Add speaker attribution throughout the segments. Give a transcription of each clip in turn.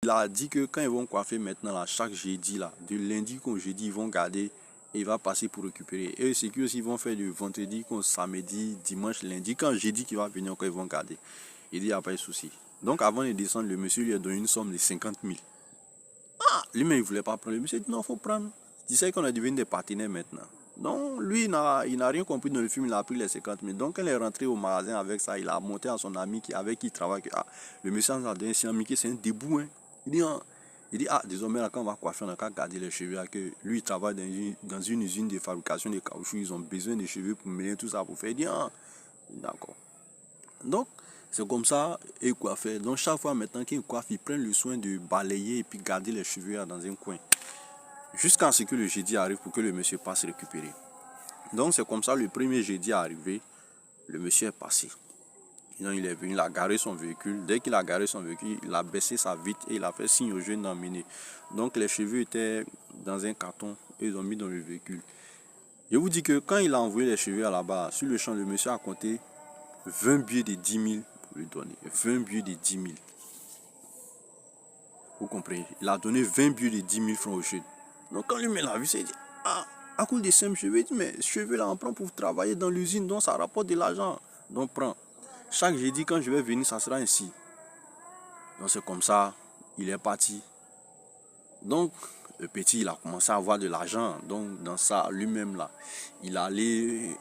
Speaker 1: Il a dit que quand ils vont coiffer maintenant, là, chaque jeudi, là, de lundi qu'au jeudi, ils vont garder et il va passer pour récupérer. Et c'est qu'ils vont faire du vendredi, qu'au samedi, dimanche, lundi. Quand jeudi qui va venir, quand ils vont garder. Il dit, il n'y a pas de souci. Donc avant de descendre, le monsieur lui a donné une somme de 50 000. Ah, lui-même, il ne voulait pas prendre. Le monsieur dit, non, il faut prendre. Tu sais qu'on est devenu des partenaires maintenant. Donc lui, il n'a rien compris dans le film, il a pris les 50 000. Donc quand il est rentré au magasin avec ça, il a monté à son ami avec qui il travaille. Ah, le monsieur a donné un ami qui c'est un debout. Hein. Il dit, ah, désormais, là, quand on va coiffer, on a qu'à garder les cheveux. Là, que lui, il travaille dans une usine de fabrication de caoutchouc. Ils ont besoin de cheveux pour mener tout ça pour faire. Il dit, ah, d'accord. Donc, c'est comme ça, et coiffer. Donc, chaque fois maintenant qu'il coiffe, il prend le soin de balayer et puis garder les cheveux là, dans un coin. Jusqu'à ce que le jeudi arrive pour que le monsieur passe récupérer. Donc, c'est comme ça, le premier jeudi arrivé, le monsieur est passé. Donc, il est venu, il a garé son véhicule. Dès qu'il a garé son véhicule, il a baissé sa vitre et il a fait signe aux jeunes d'emmener. Donc, les cheveux étaient dans un carton et ils ont mis dans le véhicule. Je vous dis que quand il a envoyé les cheveux à la bas, sur le champ, le monsieur a compté 20 billets de 10 000 pour lui donner. 20 billets de 10 000. Vous comprenez? Il a donné 20 billets de 10 000 francs aux jeunes. Donc, quand lui l'a vu, il dit, ah, à cause de ces cheveux, il dit, mais cheveux là, on prend pour travailler dans l'usine, donc ça rapporte de l'argent. Donc, prends. Chaque jeudi, quand je vais venir, ça sera ainsi. Donc, c'est comme ça, il est parti. Donc, le petit, il a commencé à avoir de l'argent. Donc, dans ça, lui-même, là, il allait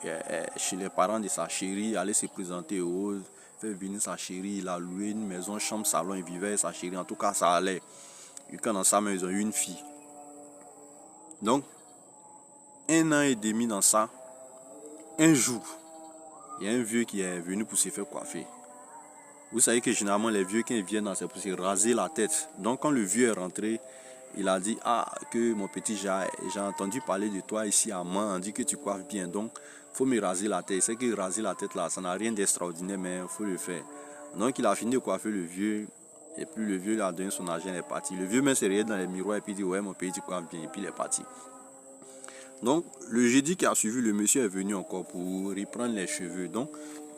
Speaker 1: chez les parents de sa chérie, il allait se présenter aux faire venir sa chérie. Il a loué une maison, chambre, salon, il vivait avec sa chérie. En tout cas, ça allait. Et quand dans sa maison, ils ont eu une fille. Donc, 1 an et demi dans ça, un jour, il y a un vieux qui est venu pour se faire coiffer. Vous savez que généralement, les vieux, quand ils viennent, c'est pour se raser la tête. Donc, quand le vieux est rentré, il a dit, ah, que mon petit, j'ai entendu parler de toi ici à Mans, on dit que tu coiffes bien, donc il faut me raser la tête. C'est que raser la tête là, ça n'a rien d'extraordinaire, mais il faut le faire. Donc, il a fini de coiffer le vieux, et puis le vieux lui a donné son argent, il est parti. Le vieux même s'est regardé dans les miroirs et puis il dit, ouais, mon petit, tu coiffes bien, et puis il est parti. Donc, le jeudi qui a suivi, le monsieur est venu encore pour reprendre les cheveux. Donc,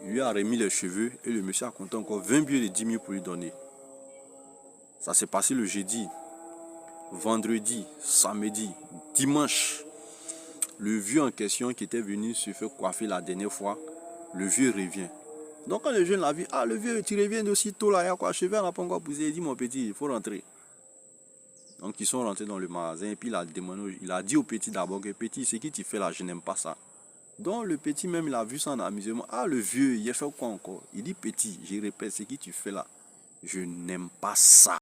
Speaker 1: il lui a remis les cheveux et le monsieur a compté encore 20 billets de 10 000 pour lui donner. Ça s'est passé le jeudi, vendredi, samedi, dimanche. Le vieux en question qui était venu se faire coiffer la dernière fois, le vieux revient. Donc, quand le jeune l'a vu, ah, le vieux, tu reviens d'aussi tôt là, il y a quoi, cheveux, on n'a pas encore poussé. Il dit, mon petit, il faut rentrer. Donc, ils sont rentrés dans le magasin et puis il a dit au petit d'abord que petit, c'est qui tu fais là, je n'aime pas ça. Donc, le petit même, il a vu ça en amusement. Ah, le vieux, il a fait quoi encore? Il dit, petit, je répète, c'est qui tu fais là, je n'aime pas ça.